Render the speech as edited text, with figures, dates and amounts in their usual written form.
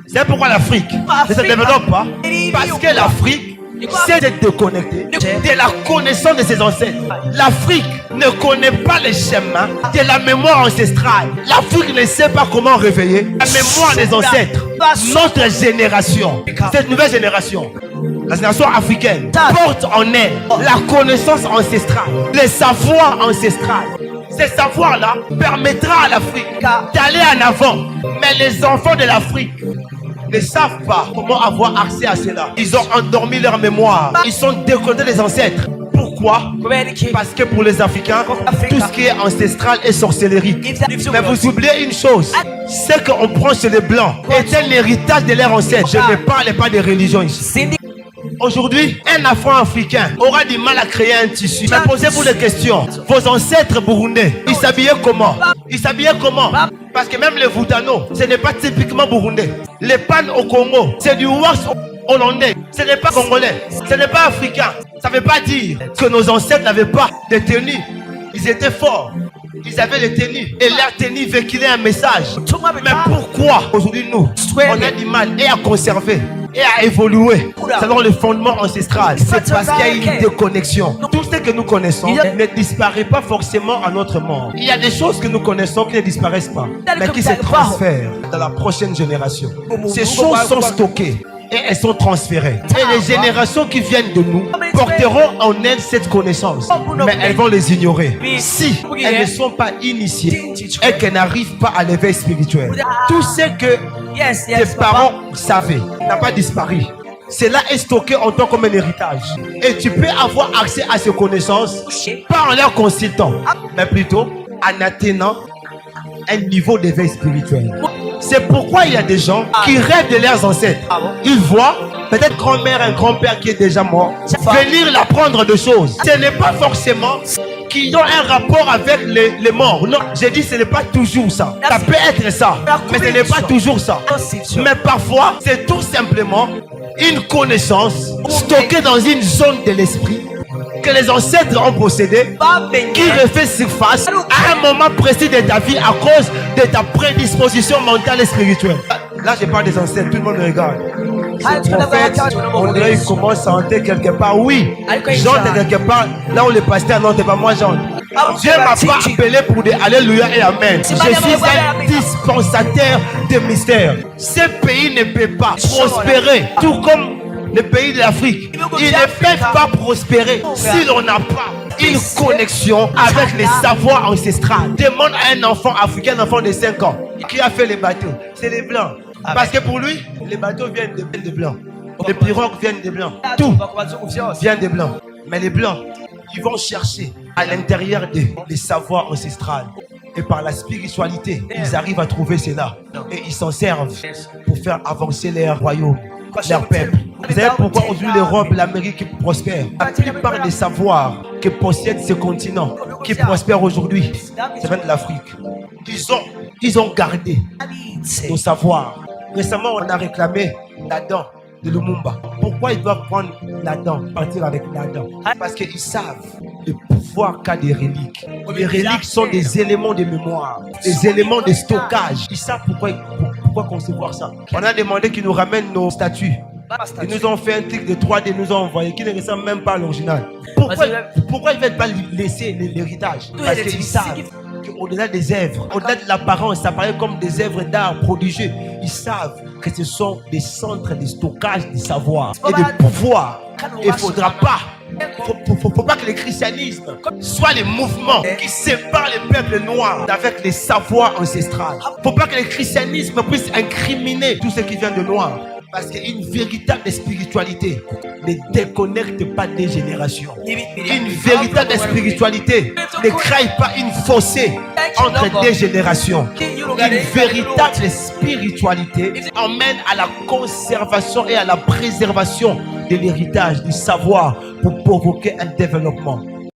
C'est pourquoi l'Afrique ne se développe pas. Parce que l'Afrique c'est de déconnecter de la connaissance de ses ancêtres. L'Afrique ne connaît pas les schémas de la mémoire ancestrale. L'Afrique ne sait pas comment réveiller la mémoire des ancêtres. Notre génération, cette nouvelle génération, la génération africaine, porte en elle la connaissance ancestrale, les savoirs ancestrales. Ces savoirs-là permettra à l'Afrique d'aller en avant. Mais les enfants de l'Afrique ne savent pas comment avoir accès à cela. Ils ont endormi leur mémoire. Ils sont déconnectés des ancêtres. Pourquoi? Parce que pour les Africains, tout ce qui est ancestral est sorcellerie. Mais vous oubliez une chose, c'est qu'on prend chez les Blancs est un héritage de leurs ancêtres. Je ne parle pas de religion ici. Aujourd'hui, un Afro-Africain aura du mal à créer un tissu. Mais posez-vous des questions. Vos ancêtres burundais, ils s'habillaient comment? Ils s'habillaient comment? Parce que même les Voutano, ce n'est pas typiquement burundais. Les pannes au Congo, c'est du wax hollandais. Ce n'est pas congolais. Ce n'est pas africain. Ça ne veut pas dire que nos ancêtres n'avaient pas de tenues. Ils étaient forts. Ils avaient les tenues. Et leur tenue véhiculait un message. Mais pourquoi aujourd'hui nous, on a du mal et à conserver et à évoluer selon le fondement ancestral? C'est parce qu'il y a une déconnexion. Tout ce que nous connaissons ne disparaît pas forcément à notre mort. Il y a des choses que nous connaissons qui ne disparaissent pas, mais qui se transfèrent dans la prochaine génération. Ces choses sont stockées et elles sont transférées. Et les générations qui viennent de nous porteront en elles cette connaissance, mais elles vont les ignorer si elles ne sont pas initiées et qu'elles n'arrivent pas à l'éveil spirituel. Tout ce que tes parents savaient n'a pas disparu. Cela est stocké en toi comme un héritage. Et tu peux avoir accès à ces connaissances pas en leur consultant, mais plutôt en atteignant un niveau d'éveil spirituel. C'est pourquoi il y a des gens qui rêvent de leurs ancêtres. Ils voient peut-être grand-mère, un grand-père qui est déjà mort, venir l'apprendre de choses. Ce n'est pas forcément qu'ils ont un rapport avec les morts. Non, j'ai dit ce n'est pas toujours ça. Ça peut être ça, mais ce n'est pas toujours ça. Mais parfois, c'est tout simplement une connaissance stockée dans une zone de l'esprit que les ancêtres ont possédé, qui refait surface à un moment précis de ta vie à cause de ta prédisposition mentale et spirituelle. Là, je parle des ancêtres, tout le monde me regarde. Ce prophète, on dirait qu'il commence à hanter quelque part. Oui, j'entre quelque part. Là où le pasteur n'entre pas, moi j'entre. Dieu m'a pas appelé pour des alléluia et amen. Je suis un dispensateur de mystères. Ce pays ne peut pas prospérer, tout comme les pays de l'Afrique. Ils ne peuvent pas prospérer si l'on n'a pas une connexion avec les savoirs ancestrales. Demande à un enfant africain, un enfant de 5 ans, qui a fait les bateaux. C'est les Blancs. Parce que pour lui, les bateaux viennent des Blancs. Les pirogues viennent des Blancs. Tout vient des Blancs. Mais les Blancs, ils vont chercher à l'intérieur des savoirs ancestrales. Et par la spiritualité, ils arrivent à trouver cela. Et ils s'en servent pour faire avancer leur royaume, leur peuple. Vous savez pourquoi aujourd'hui l'Europe, l'Amérique prospèrent? La plupart des savoirs que possèdent ce continent qui prospèrent aujourd'hui, ça vient de l'Afrique. Ils ont gardé nos savoirs. Récemment, on a réclamé la dent de Lumumba. Pourquoi ils doivent prendre la dent, partir avec la dent? Parce qu'ils savent le pouvoir qu'a des reliques. Les reliques sont des éléments de mémoire, des éléments de stockage. Ils savent pourquoi concevoir ça. On a demandé qu'ils nous ramènent nos statues. Ils nous ont fait un truc de 3D, ils nous ont envoyé, qui ne ressemble même pas à l'original. Pourquoi ils ne veulent pas laisser l'héritage? Parce qu'ils savent qu'au-delà des œuvres, au-delà de l'apparence, ça paraît comme des œuvres d'art prodigieux. Ils savent que ce sont des centres de stockage de savoir et de pouvoir. Il ne faudra pas. Faut pas que le christianisme soit le mouvement qui sépare les peuples noirs avec les savoirs ancestrales. Faut pas que le christianisme puisse incriminer tout ce qui vient de noir. Parce qu'une véritable spiritualité ne déconnecte pas des générations. Une véritable spiritualité ne crée pas une fossé entre des générations. Une véritable spiritualité emmène à la conservation et à la préservation de l'héritage, du savoir pour provoquer un développement.